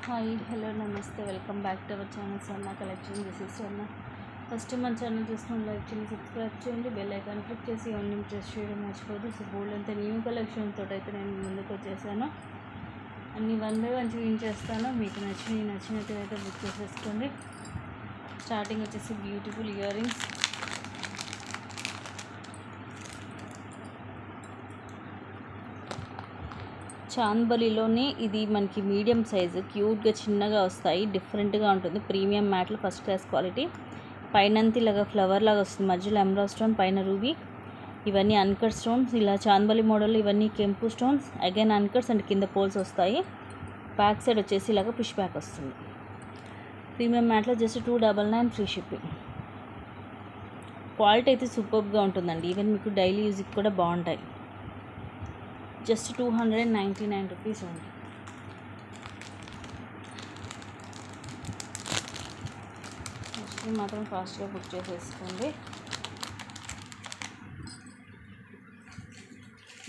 Hi hello నమస్తే welcome back to our channel Swarna collection. This is Swarna. First మన channel చూసుకుని like చేయండి, subscribe చేయండి, bell icon click చేసి online press చేయడం మర్చిపోదు. సో బోల్డ్ అంతా న్యూ కలెక్షన్ తోటి అయితే నేను ముందుకు వచ్చేసాను. అన్ని వన్ బై వన్ చూపించేస్తాను. మీకు నచ్చినట్టు అయితే బుక్ చేసేసుకోండి. స్టార్టింగ్ వచ్చేసి బ్యూటిఫుల్ ఇయర్ రింగ్స్. చాంద్బలిలోనే ఇది మనకి మీడియం సైజు, క్యూట్గా చిన్నగా వస్తాయి, డిఫరెంట్గా ఉంటుంది. ప్రీమియం మ్యాట్లు, ఫస్ట్ క్లాస్ క్వాలిటీ. పైనంతి ఇలాగా ఫ్లవర్ లాగా వస్తుంది, మధ్యలో ఎమరాల్డ్ స్టోన్, పైన రూబీ. ఇవన్నీ అన్కట్ స్టోన్స్. ఇలా చాంద్బలి మోడల్ ఇవన్నీ కెంపు స్టోన్స్, అగైన్ అన్కట్స్ అండ్ కింద పోల్స్ వస్తాయి. బ్యాక్ సైడ్ వచ్చేసి ఇలాగ పుష్ బ్యాక్ వస్తుంది. ప్రీమియం మ్యాట్లో జస్ట్ 299 ఫ్రీ షిప్పింగ్. క్వాలిటీ అయితే సూపర్గా ఉంటుందండి. ఈవెన్ మీకు డైలీ యూజ్కి కూడా బాగుంటాయి. జస్ట్ 299 రూపీస్ ఉంది. మాత్రం ఫాస్ట్గా బుక్ చేసేసుకోండి.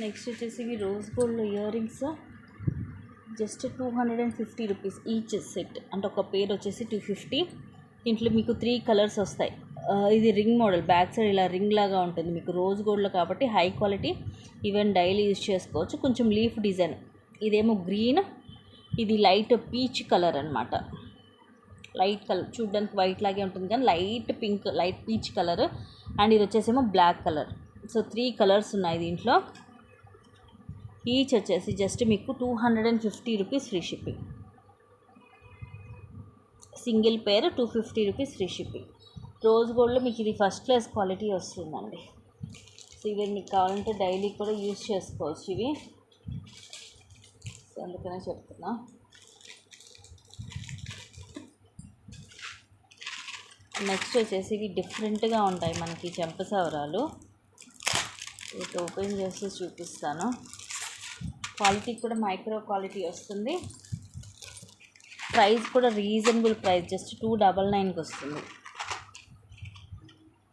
నెక్స్ట్ వచ్చేసి ఇవి rose gold ear rings. Just 250 rupees each set, అంటే ఒక పేర్ వచ్చేసి 250. దీంట్లో మీకు 3 కలర్స్ వస్తాయి. ఇది రింగ్ మోడల్, బ్యాక్ సైడ్ ఇలా రింగ్ లాగా ఉంటుంది. మీకు రోజ్ గోల్డ్లో కాబట్టి high quality, even daily use చేసుకోవచ్చు. కొంచెం లీఫ్ డిజైన్. ఇదేమో గ్రీన్, ఇది లైట్ పీచ్ కలర్ అనమాట. లైట్ కలర్ చూడడానికి వైట్ లాగే ఉంటుంది కానీ light pink, light peach colour. And ఇది వచ్చేసేమో బ్లాక్ కలర్. సో 3 కలర్స్ ఉన్నాయి దీంట్లో. ఈచ్ వచ్చేసి జస్ట్ మీకు 250 రూపీస్ ఫ్రీ షిప్పింగ్. సింగిల్ పేర్ 250 రూపీస్ ఫ్రీ షిప్పింగ్. రోజ్ గోల్డ్లో మీకు ఇది ఫస్ట్ క్లాస్ క్వాలిటీ వస్తుందండి. సో ఇవి మీకు కావాలంటే డైలీ కూడా యూజ్ చేసుకోవచ్చు ఇవి. సో అందుకనే చెప్తున్నా. నెక్స్ట్ వచ్చేసి ఇవి డిఫరెంట్గా ఉంటాయి మనకి చెంపసవరాలు. ఇది ఓపెన్ చేసి చూపిస్తాను. క్వాలిటీ కూడా మైక్రో క్వాలిటీ వస్తుంది. ప్రైస్ కూడా రీజనబుల్ ప్రైస్, జస్ట్ 299కి వస్తుంది.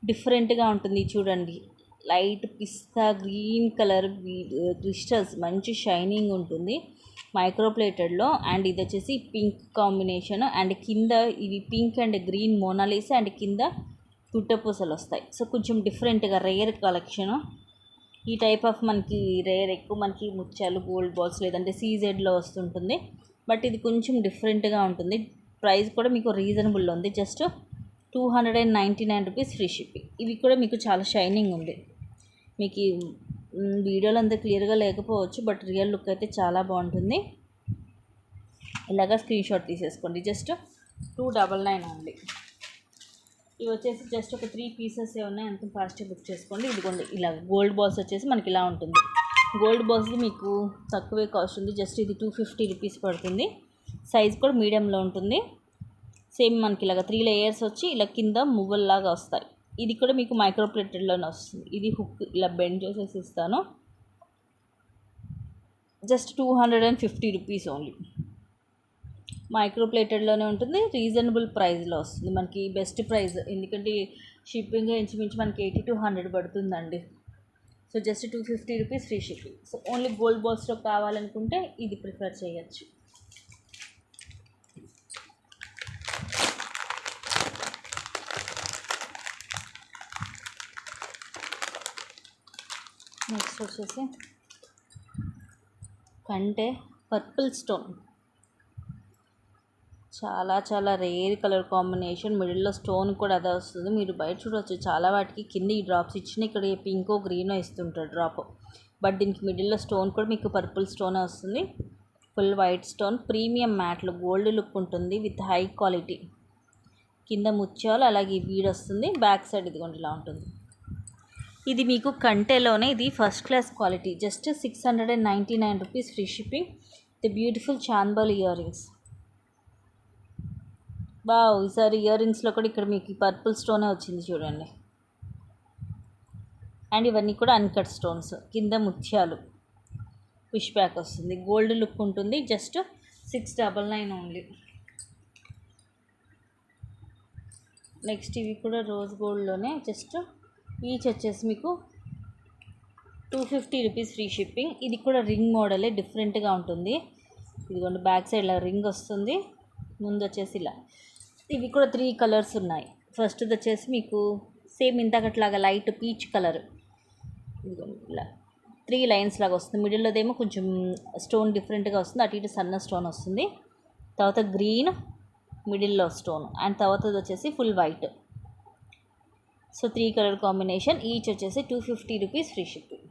డిఫరెంట్గా ఉంటుంది చూడండి. లైట్ పిస్తా గ్రీన్ కలర్ క్రిస్టల్స్, మంచి షైనింగ్ ఉంటుంది. మైక్రోప్లేటెడ్లో. అండ్ ఇది వచ్చేసి పింక్ కాంబినేషన్. అండ్ కింద ఇవి pink and green Mona Lisa, and కింద గుట్టపూసలు వస్తాయి. సో కొంచెం డిఫరెంట్గా రేర్ కలెక్షను. ఈ టైప్ ఆఫ్ మనకి రేర్ ఎక్కువ మనకి ముత్యాలు, గోల్డ్ బాల్స్ లేదంటే సీజెడ్లో వస్తుంటుంది. బట్ ఇది కొంచెం డిఫరెంట్గా ఉంటుంది. ప్రైస్ కూడా మీకు రీజనబుల్లో ఉంది. Just 299 rupees free shipping. ఇవి కూడా మీకు చాలా షైనింగ్ ఉంది. మీకు వీడియోలో అంత క్లియర్గా లేకపోవచ్చు, బట్ రియల్ లుక్ అయితే చాలా బాగుంటుంది. ఇలాగా స్క్రీన్ షాట్ తీసేసుకోండి. Just 299 only. ఇవి వచ్చేసి జస్ట్ ఒక 3 పీసెస్ ఉన్నాయి, అంత ఫాస్ట్గా బుక్ చేసుకోండి. ఇదిగోండి ఇలా గోల్డ్ బాల్స్ వచ్చేసి మనకి ఇలా ఉంటుంది. గోల్డ్ బాల్స్ది మీకు తక్కువే కాస్ట్ ఉంది. జస్ట్ ఇది 250 రూపీస్ పడుతుంది. సైజ్ కూడా మీడియంలో ఉంటుంది. సేమ్ మనకి ఇలాగ 3 లేయర్స్ వచ్చి ఇలా కింద మువ్వల్లాగా వస్తాయి. ఇది కూడా మీకు మైక్రోప్లేటెడ్లోనే వస్తుంది. ఇది హుక్ ఇలా బెండ్ చేసేసి ఇస్తాను. Just 250 rupees only. మైక్రోప్లేటెడ్లోనే ఉంటుంది. రీజనబుల్ ప్రైస్లో వస్తుంది. మనకి బెస్ట్ ప్రైస్, ఎందుకంటే షిప్పింగ్ ఇంచుమించు మనకి 80 to 100 పడుతుందండి. So just 250 rupees free shipping. So only gold బాల్స్లో కావాలనుకుంటే ఇది ప్రిఫర్ చేయొచ్చు. నెక్స్ట్ వచ్చేసి కంటే పర్పుల్ స్టోన్. చాలా రేర్ కలర్ కాంబినేషన్. మిడిల్లో స్టోన్ కూడా అదే వస్తుంది. మీరు బయట చూడవచ్చు, చాలా వాటికి కింద ఈ డ్రాప్స్ ఇచ్చిన ఇక్కడ పింకో గ్రీనో ఇస్తుంటారు డ్రాప్. బట్ దీనికి మిడిల్లో స్టోన్ కూడా మీకు పర్పుల్ స్టోనే వస్తుంది. ఫుల్ వైట్ స్టోన్, ప్రీమియం మ్యాట్లో గోల్డ్ లుక్ ఉంటుంది విత్ హై క్వాలిటీ. కింద ముత్యాలు, అలాగే బీడ్ వస్తుంది. బ్యాక్ సైడ్ ఇదిగోండి ఇలా ఉంటుంది. ఇది మీకు కంటేలోనే, ఇది first class quality. Just 699 rupees free shipping. The beautiful Chandbali ear rings. బావ్, ఈసారి ఇయర్ రింగ్స్లో కూడా ఇక్కడ మీకు పర్పుల్ స్టోనే వచ్చింది చూడండి. అండ్ ఇవన్నీ కూడా అన్కట్ స్టోన్స్, కింద ముత్యాలు, పుష్ బ్యాక్ వస్తుంది. గోల్డ్ లుక్ ఉంటుంది. Just 699 only. నెక్స్ట్ ఇవి కూడా రోజ్ గోల్డ్లోనే. జస్ట్ ఈచ్ వచ్చేసి మీకు 250 రూపీస్ ఫ్రీ షిప్పింగ్. ఇది కూడా రింగ్ మోడలే, డిఫరెంట్గా ఉంటుంది. ఇదిగోండి బ్యాక్ సైడ్ ఇలా రింగ్ వస్తుంది. ముందు వచ్చేసి ఇలా. ఇవి కూడా 3 కలర్స్ ఉన్నాయి. ఫస్ట్ది వచ్చేసి మీకు సేమ్ ఇంతకట్లాగా లైట్ పీచ్ కలర్, ఇలా 3 లైన్స్ లాగా వస్తుంది. మిడిల్లోదేమో కొంచెం స్టోన్ డిఫరెంట్గా వస్తుంది, అటు ఇటు సన్న స్టోన్ వస్తుంది. తర్వాత గ్రీన్ మిడిల్లో స్టోన్, అండ్ తర్వాతది వచ్చేసి full white. So 3 colour combination, each వచ్చేసి 250 rupees free shipping.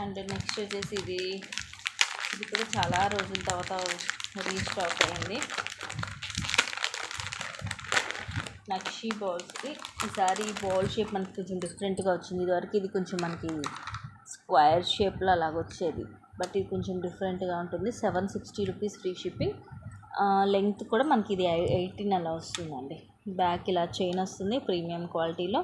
And next వచ్చేసి ఇది కూడా చాలా రోజుల తర్వాత రీస్టాక్ అయింది. నక్షి బాల్స్కి ఈసారి బాల్ షేప్ మనకి కొంచెం డిఫరెంట్గా వచ్చింది. ఇదివరకు ఇది కొంచెం మనకి స్క్వేర్ షేప్లో అలాగ వచ్చేది, బట్ ఇది కొంచెం డిఫరెంట్గా ఉంటుంది. 760 రూపీస్ ఫ్రీ షిప్పింగ్. లెంగ్త్ కూడా మనకి ఇది 18 అలా వస్తుందండి. బ్యాక్ ఇలా చైన్ వస్తుంది ప్రీమియం క్వాలిటీలో.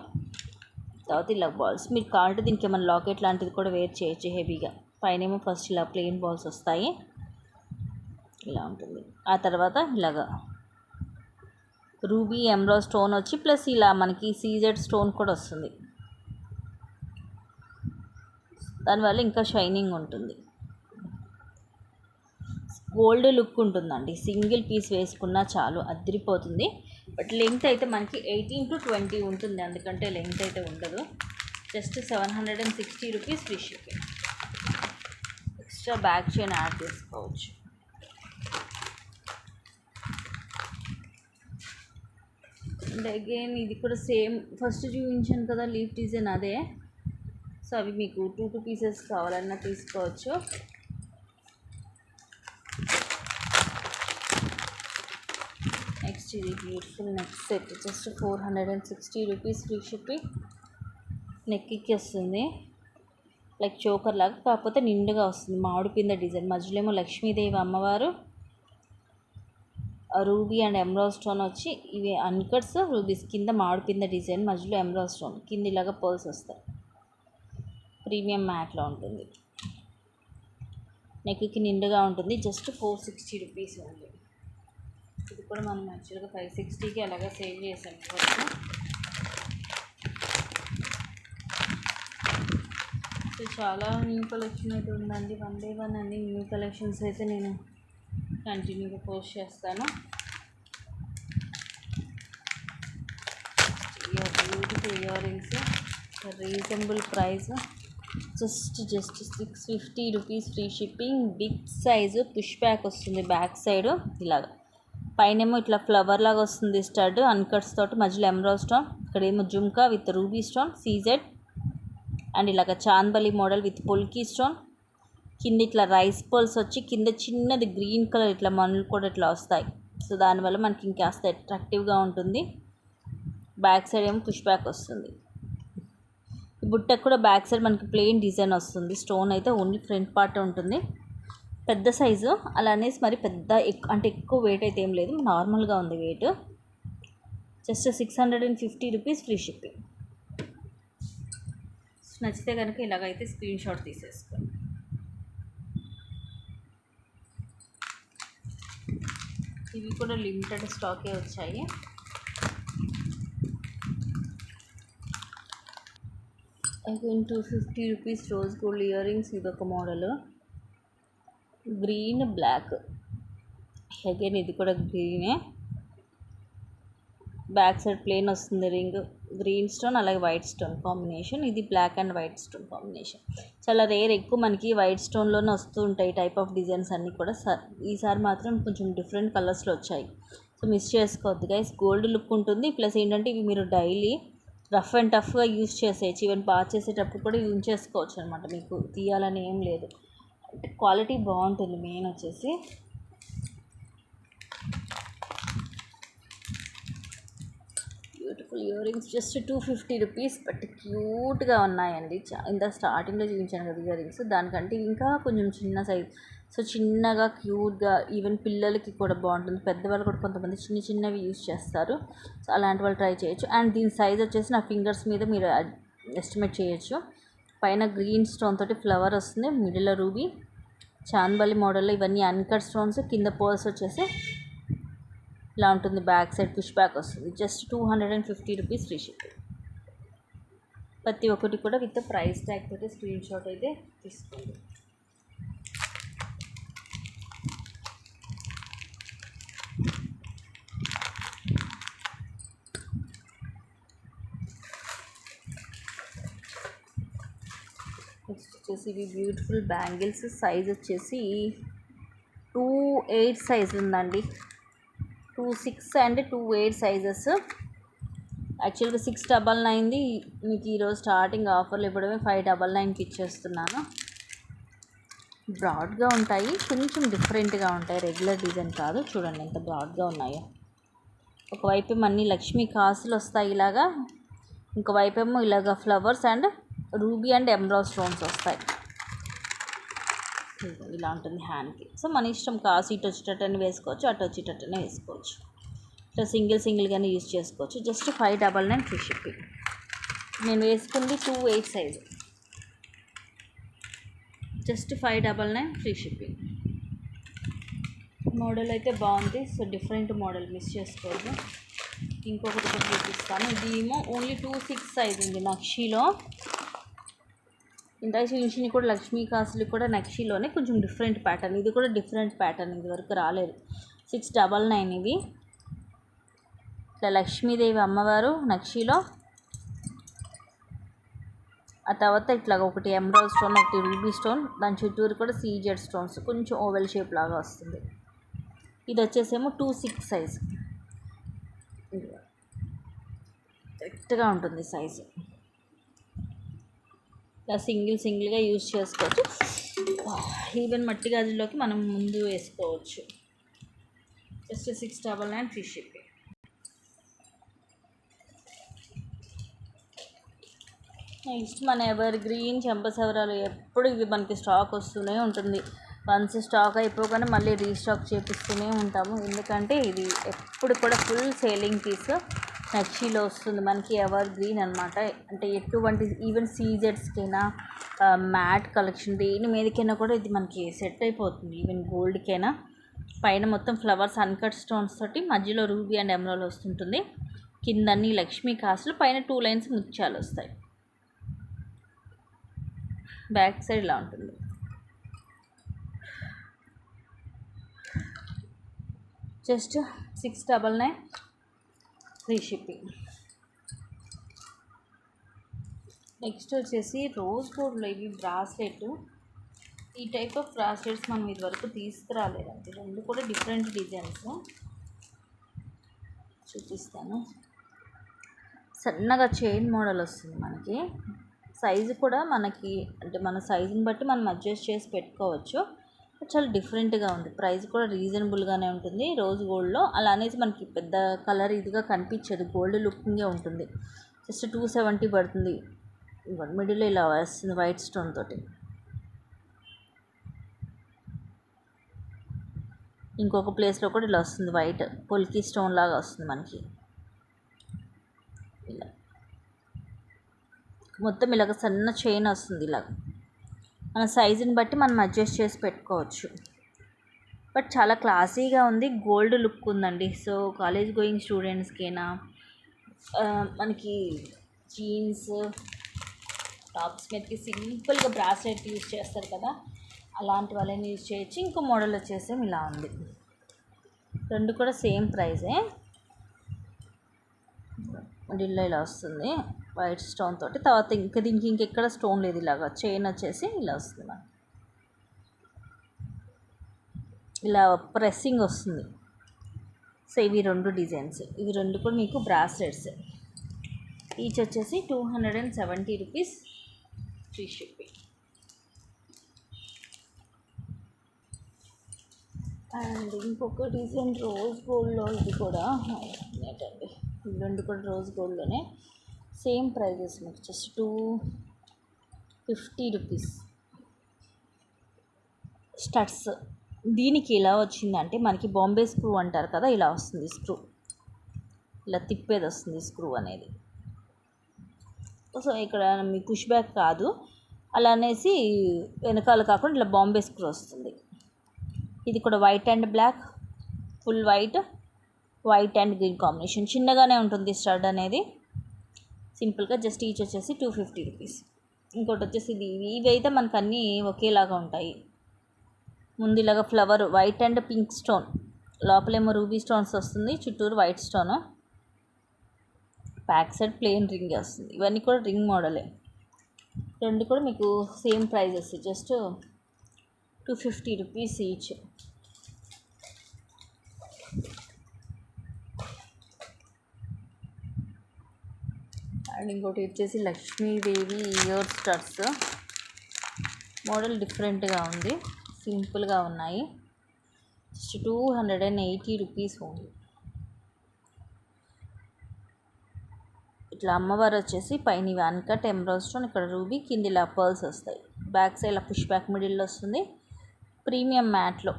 తర్వాత ఇలా బాల్స్, మీరు కావాలంటే దీనికి ఏమైనా లాకెట్ లాంటిది కూడా వేర్ చేయొచ్చు హెవీగా. పైనేమో ఫస్ట్ ఇలా ప్లెయిన్ బాల్స్ వస్తాయి, ఇలా ఉంటుంది. ఆ తర్వాత ఇలాగా రూబీ ఎమరాల్డ్ స్టోన్ వచ్చి ప్లస్ ఇలా మనకి సీజెడ్ స్టోన్ కూడా వస్తుంది. దానివల్ల ఇంకా షైనింగ్ ఉంటుంది, గోల్డ్ లుక్ ఉంటుందండి. సింగిల్ పీస్ వేసుకున్నా చాలు, అదిరిపోతుంది. బట్ లెంగ్త్ అయితే మనకి 18 to 20 ఉంటుంది, అందుకంటే లెంగ్త్ అయితే ఉండదు. Just 760 rupees free shipping. Extra back chain add చేసుకోవచ్చు. అండ్ అగైన్ ఇది కూడా సేమ్ ఫస్ట్ చూపించాను కదా లీఫ్ డిజైన్, అదే. సో అవి మీకు 2 పీసెస్ కావాలన్నా తీసుకోవచ్చు. నెక్స్ట్ ఇది beautiful neck set, just 460 rupees free shipping. నెక్కి వస్తుంది లైక్ చోకర్ లాగా, కాకపోతే నిండుగా వస్తుంది. మామిడి పింద డిజైన్, మధ్యలో ఏమో లక్ష్మీదేవి అమ్మవారు, రూబీ అండ్ ఎమరాల్డ్ స్టోన్ వచ్చి ఇవి అన్కట్స్ రూబీస్, కింద మామిడి పింద డిజైన్, మధ్యలో ఎమరాల్డ్ స్టోన్, కింద ఇలాగా పర్ల్స్ వస్తాయి. ప్రీమియం మ్యాట్లో ఉంటుంది. నెక్కి నిండుగా ఉంటుంది. జస్ట్ 460 రూపీస్ ఉంది. ఇది కూడా మనం యాక్చువల్గా 560కి అలాగా సేవ్ చేసాం ఫస్ట్. సో చాలా న్యూ కలెక్షన్ అయితే ఉందండి. 1 by 1 అన్ని న్యూ కలెక్షన్స్ అయితే నేను కంటిన్యూగా పోస్ట్ చేస్తాను. Beautiful earrings, reasonable price, just 650 rupees free shipping. Big size push back వస్తుంది బ్యాక్ సైడ్, ఇలాగా పైనేమో ఇట్లా ఫ్లవర్ లాగా వస్తుంది స్టడ్ అన్కట్స్ తోటి, మధ్యలో ఎమరాల్డ్ స్టోన్, ఇక్కడేమో jhumka with ruby stone CZ, and ఇలాగ chandbali model with polki stone. కింద ఇట్లా రైస్ పర్ల్స్ వచ్చి కింద చిన్నది గ్రీన్ కలర్ ఇట్లా మనులు కూడా ఇట్లా వస్తాయి. సో దానివల్ల మనకి ఇంకాస్త అట్రాక్టివ్గా ఉంటుంది. బ్యాక్ సైడ్ ఏమో పుష్ బ్యాక్ వస్తుంది. ఈ బుట్టకు కూడా బ్యాక్ సైడ్ మనకి ప్లెయిన్ డిజైన్ వస్తుంది. స్టోన్ అయితే ఓన్లీ ఫ్రంట్ పార్ట్ ఉంటుంది. పెద్ద సైజు అలా అనేసి మరి పెద్ద అంటే ఎక్కువ వెయిట్ అయితే ఏం లేదు, నార్మల్గా ఉంది weight. Just 650 rupees free shipping. నచ్చితే కనుక ఇలాగైతే స్క్రీన్ షాట్ తీసేసుకోండి. ఇవి కూడా లిమిటెడ్ స్టాకే వచ్చాయి. Again 250 rupees rose gold earrings, ఇదొక మోడల్, గ్రీన్ బ్లాక్. అగైన్ ఇది కూడా గ్రీనే, బ్యాక్ సైడ్ ప్లేన్ వస్తుంది రింగ్, గ్రీన్ స్టోన్ అలాగే వైట్ స్టోన్ కాంబినేషన్. ఇది black and white stone combination. చాలా రేర్, ఎక్కువ మనకి వైట్ స్టోన్లోనే వస్తూ ఉంటాయి టైప్ ఆఫ్ డిజైన్స్ అన్నీ కూడా. ఈసారి మాత్రం కొంచెం డిఫరెంట్ కలర్స్లో వచ్చాయి. సో మిస్ చేసుకోవద్దు గైస్. గోల్డ్ లుక్ ఉంటుంది, ప్లస్ ఏంటంటే ఇవి మీరు డైలీ రఫ్ అండ్ టఫ్గా యూజ్ చేసేయచ్చు. ఈవెన్ పాస్ చేసేటప్పుడు కూడా యూజ్ చేసుకోవచ్చు అనమాట. మీకు తీయాలని ఏం లేదు, అంటే క్వాలిటీ బాగుంటుంది. మెయిన్ వచ్చేసి beautiful ear rings, just 250 rupees, but క్యూట్గా ఉన్నాయండి. ఇంత స్టార్టింగ్లో చూపించాను కదా ఇయర్ రింగ్స్, దానికంటే ఇంకా కొంచెం చిన్న సైజ్. సో చిన్నగా క్యూట్గా, ఈవెన్ పిల్లలకి కూడా బాగుంటుంది. పెద్దవాళ్ళు కూడా కొంతమంది చిన్నవి యూజ్ చేస్తారు. సో అలాంటి వాళ్ళు ట్రై చేయొచ్చు. అండ్ దీని సైజ్ వచ్చేసి నా ఫింగర్స్ మీద మీరు ఎస్టిమేట్ చేయొచ్చు. పైన గ్రీన్ స్టోన్ తోటి ఫ్లవర్ వస్తుంది, మిడిల్లో రూబీ, చాందబలి మోడల్లో ఇవన్నీ అన్కట్ స్టోన్స్, కింద పర్ల్స్ వచ్చేసి ఇలా ఉంటుంది. బ్యాక్ సైడ్ పుష్ బ్యాక్ వస్తుంది. Just 250 rupees free shipping. ప్రతి ఒక్కటి కూడా విత్ ప్రైస్ ట్యాగ్ తోటి స్క్రీన్ షాట్ అయితే తీసుకోండి. నెక్స్ట్ వచ్చేసి ఇవి బ్యూటిఫుల్ బ్యాంగిల్స్. సైజ్ వచ్చేసి 2-8 సైజ్ ఉందండి. 2-6 అండ్ 2-8 సైజెస్. యాక్చువల్గా 699ది మీకు ఈరోజు స్టార్టింగ్ ఆఫర్లు ఇవ్వడమే 599కి ఇచ్చేస్తున్నాను. బ్రాడ్గా ఉంటాయి, కొంచెం డిఫరెంట్గా ఉంటాయి, రెగ్యులర్ డిజైన్ కాదు. చూడండి ఎంత బ్రాడ్గా ఉన్నాయో. ఒకవైపు అన్ని లక్ష్మీ కాసులు వస్తాయి ఇలాగా, ఇంకోవైపు ఏమో ఇలాగ flowers and ruby and emerald stones వస్తాయి. ఇలా ఉంటుంది హ్యాండ్కి. సో మన ఇష్టం, కాసు ఇటు వచ్చేటట్టని వేసుకోవచ్చు, అటు వచ్చేటట్టనే వేసుకోవచ్చు. ఇట్లా సింగిల్గానే యూజ్ చేసుకోవచ్చు. Just 599 free shipping. నేను వేసుకుంది 2-8 size. Just 599 free shipping. Model అయితే బాగుంది. సో డిఫరెంట్ మోడల్, మిస్ చేసుకోవద్దు. ఇంకొకటి కూడా చూపిస్తాను. ఇది ఏమో ఓన్లీ 2-6 సైజ్ ఉంది నక్షీలో. ఇందాక చూపించింది కూడా లక్ష్మీ కాసులు కూడా నక్షీలోనే, కొంచెం డిఫరెంట్ ప్యాటర్న్. ఇది కూడా డిఫరెంట్ ప్యాటర్న్, ఇది వరకు రాలేదు. 699 ఇది. ఇట్లా లక్ష్మీదేవి అమ్మవారు నక్షీలో, ఆ తర్వాత ఇట్లా ఒకటి ఎమరాల్డ్ స్టోన్, ఒకటి రూబీ స్టోన్, దాని చుట్టూరు కూడా సీజెడ్ స్టోన్స్, కొంచెం ఓవెల్ షేప్ లాగా వస్తుంది. ఇది వచ్చేసేమో 2-6 సైజ్. కరెక్ట్గా ఉంటుంది సైజు. ఇలా సింగిల్గా యూజ్ చేసుకోవచ్చు. ఈవెన్ మట్టి గాజుల్లోకి మనం ముందు వేసుకోవచ్చు. Just 699 free shipping. నెక్స్ట్ మన ఎవర్ గ్రీన్ చెంపసవరాలు. ఎప్పుడు ఇది మనకి స్టాక్ వస్తూనే ఉంటుంది. వన్స్ స్టాక్ అయిపోగానే మళ్ళీ రీస్టాక్ చేపిస్తూనే ఉంటాము. ఎందుకంటే ఇది ఎప్పుడు కూడా ఫుల్ సేలింగ్ పీస్. నక్షీలో వస్తుంది మనకి, ఎవర్ గ్రీన్ అనమాట. అంటే ఎటువంటి ఈవెన్ సీజెడ్స్కైనా, మ్యాట్ కలెక్షన్, దేని మీదకైనా కూడా ఇది మనకి సెట్ అయిపోతుంది. ఈవెన్ గోల్డ్కైనా. పైన మొత్తం ఫ్లవర్స్ అన్కట్ స్టోన్స్ తోటి, మధ్యలో రూబీ అండ్ ఎమరాల్డ్ వస్తుంటుంది. కిందన్నీ లక్ష్మీ కాసులు, పైన 2 లైన్స్ ముత్యాలు వస్తాయి. బ్యాక్ సైడ్ ఇలా ఉంటుంది. Just 699 free shipping. నెక్స్ట్ వచ్చేసి రోజ్ గోల్డ్లో ఇవి బ్రాస్లెట్. ఈ టైప్ ఆఫ్ బ్రాస్లెట్స్ మనం ఇది వరకు తీసుకురాలేదండి. రెండు కూడా డిఫరెంట్ డిజైన్స్. చూపిస్తాను. సన్నగా చైన్ మోడల్ వస్తుంది మనకి. సైజు కూడా మనకి, అంటే మన సైజుని బట్టి మనం అడ్జస్ట్ చేసి పెట్టుకోవచ్చు. చాలా డిఫరెంట్గా ఉంది. ప్రైస్ కూడా రీజనబుల్గానే ఉంటుంది రోజ్ గోల్డ్లో. అలా అనేసి మనకి పెద్ద కలర్ ఇదిగా కనిపించదు, గోల్డ్ లుకింగే ఉంటుంది. జస్ట్ 270 పడుతుంది. మిడిల్లో ఇలా వస్తుంది వైట్ స్టోన్ తోటి. ఇంకొక ప్లేస్లో కూడా ఇలా వస్తుంది, వైట్ పొల్కి స్టోన్ లాగా వస్తుంది మనకి. ఇలా మొత్తం ఇలాగ సన్న చైన్ వస్తుంది. ఇలాగ మన సైజుని బట్టి మనం అడ్జస్ట్ చేసి పెట్టుకోవచ్చు. బట్ చాలా క్లాసీగా ఉంది, గోల్డ్ లుక్ ఉందండి. సో కాలేజ్ గోయింగ్ స్టూడెంట్స్కైనా, మనకి జీన్స్ టాప్స్ మీదకి సింపుల్గా బ్రాస్లెట్ యూజ్ చేస్తారు కదా, అలాంటి వాళ్ళని యూజ్ చేయొచ్చు. ఇంకో మోడల్ వచ్చేసి ఇలా ఉంది. రెండు కూడా సేమ్ ప్రైజే. మిడిల్లో ఇలా వస్తుంది వైట్ స్టోన్ తోటి. తర్వాత దీనికి ఇంకెక్కడ స్టోన్ లేదు. ఇలాగా చైన్ వచ్చేసి ఇలా వస్తుంది మనకి. ఇలా ప్రెస్సింగ్ వస్తుంది. సో ఇవి రెండు డిజైన్స్. ఇవి రెండు కూడా మీకు బ్రాస్లెట్స్. ఈచ్ వచ్చేసి 270 రూపీస్ ఫ్రీ షిప్పింగ్. అండ్ ఇంకొక డిజైన్ రోజ్ గోల్డ్లో, ఇది కూడా ఏంటండి, ఇవి రెండు కూడా రోజ్ గోల్డ్లోనే సేమ్ ప్రైజెస్ మీకు. Just 250 rupees. స్టడ్స్. దీనికి ఎలా వచ్చిందంటే మనకి బాంబే స్క్రూ అంటారు కదా, ఇలా వస్తుంది స్క్రూ. ఇలా తిప్పేది వస్తుంది స్క్రూ అనేది. సో ఇక్కడ మీ పుష్ బ్యాక్ కాదు, అలా అనేసి వెనకాల కాకుండా ఇలా బాంబే స్క్రూ వస్తుంది. ఇది కూడా white and black, full white and green combination. చిన్నగానే ఉంటుంది స్టడ్ అనేది. సింపుల్గా జస్ట్ ఈచ్ వచ్చేసి 250 రూపీస్. ఇంకోటి వచ్చేసి ఇవి అయితే మనకు అన్నీ ఒకేలాగా ఉంటాయి. ముందు ఇలాగా flower white and pink stone, లోపలేమో రూబీ స్టోన్స్ వస్తుంది, చుట్టూరు white stone, back side plain ring వస్తుంది. ఇవన్నీ కూడా రింగ్ మోడలే. రెండు కూడా మీకు same prices, just 250 rupees each. And ఇంకోటి వచ్చేసి లక్ష్మీదేవి ఇయర్ స్టడ్స్. మోడల్ డిఫరెంట్గా ఉంది, సింపుల్గా ఉన్నాయి. Just 280 rupees only. ఇట్లా అమ్మవారు వచ్చేసి పైన ఇవి అన్కట్ ఎమరాల్డ్ స్టోన్, ఇక్కడ రూబీ, కింద ఇలా పర్ల్స్ వస్తాయి. బ్యాక్ సైడ్ ఇలా పుష్ బ్యాక్ మిడిల్లో వస్తుంది, ప్రీమియం మ్యాట్లో.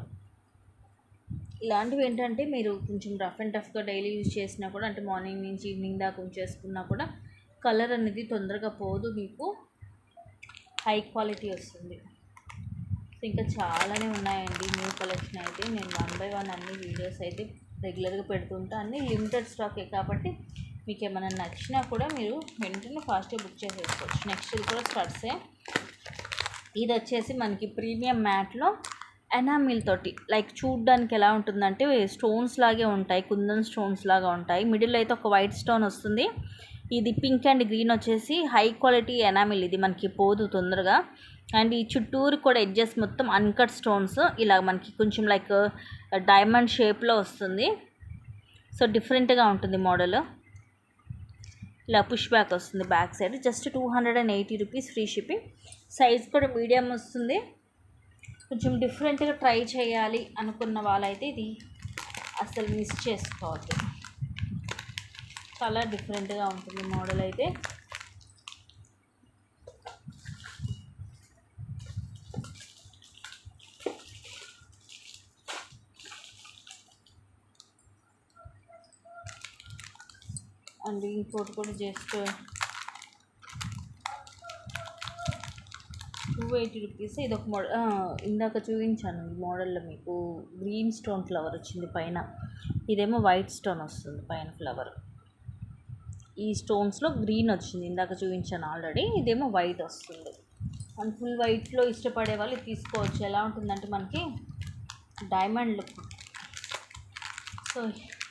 ఇలాంటివి ఏంటంటే మీరు కొంచెం రఫ్ అండ్ టఫ్గా డైలీ యూజ్ చేసినా కూడా, అంటే మార్నింగ్ నుంచి ఈవినింగ్ దాకా ఉంచేసుకున్నా కూడా కలర్ అనేది తొందరగా పోదు, మీకు హై క్వాలిటీ వస్తుంది. సో ఇంకా చాలానే ఉన్నాయండి న్యూ కలెక్షన్ అయితే. నేను 1 by 1 అన్ని వీడియోస్ అయితే రెగ్యులర్గా పెడుతుంటా. అన్నీ లిమిటెడ్ స్టాకే కాబట్టి మీకు ఏమైనా నచ్చినా కూడా మీరు వెంటనే ఫాస్ట్గా బుక్ చేసేసుకోవచ్చు. నెక్స్ట్ ఇది కూడా స్టడ్సే. ఇది వచ్చేసి మనకి ప్రీమియం మ్యాట్లో ఎనామిల్ తోటి, లైక్ చూడ్డానికి ఎలా ఉంటుందంటే స్టోన్స్ లాగే ఉంటాయి, కుందన్ స్టోన్స్ లాగా ఉంటాయి. మిడిల్ అయితే ఒక వైట్ స్టోన్ వస్తుంది. ఇది పింక్ అండ్ గ్రీన్ వచ్చేసి హై క్వాలిటీ ఎనామిల్, ఇది మనకి పోదు తొందరగా. అండ్ ఈ చుట్టూరు కూడా ఎడ్జెస్ మొత్తం అన్కట్ స్టోన్స్, ఇలా మనకి కొంచెం లైక్ డైమండ్ షేప్లో వస్తుంది. సో డిఫరెంట్గా ఉంటుంది మోడల్. ఇలా పుష్ బ్యాక్ వస్తుంది back side. Just 280 rupees, free shipping. Size కూడా మీడియం వస్తుంది. కొంచెం డిఫరెంట్గా ట్రై చేయాలి అనుకున్న వాళ్ళైతే ఇది అసలు మిస్ చేసుకోవద్దు, చాలా డిఫరెంట్గా ఉంటుంది మోడల్ అయితే. అండ్ ఇంకోటి కూడా జస్ట్ 280 రూపీస్. ఇది ఒక మోడల్, ఇందాక చూపించాను ఈ మోడల్లో మీకు గ్రీన్ స్టోన్ ఫ్లవర్ వచ్చింది పైన, ఇదేమో వైట్ స్టోన్ వస్తుంది పైన ఫ్లవర్. ఈ స్టోన్స్లో గ్రీన్ వచ్చింది, ఇందాక చూపించాను ఆల్రెడీ. ఇదేమో వైట్ వస్తుంది. అండ్ ఫుల్ వైట్లో ఇష్టపడే వాళ్ళు తీసుకోవచ్చు. ఎలా ఉంటుందంటే మనకి డైమండ్ లుక్. సో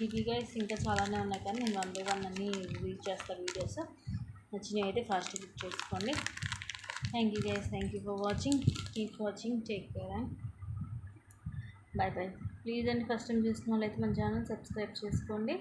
ఇది గైస్ ఇంకా చాలానే ఉన్నాయి, కానీ నేను 1 by 1 అన్నీ రీడ్ చేస్తాను వీడియోస్. నచ్చినవి అయితే ఫాస్ట్ బుక్ చేసుకోండి. Thank you guys, thank you for watching. Keep watching, take care and by by. Please అండి, ఫస్ట్ టైం చూసిన వాళ్ళైతే మన ఛానల్ సబ్స్క్రైబ్ చేసుకోండి.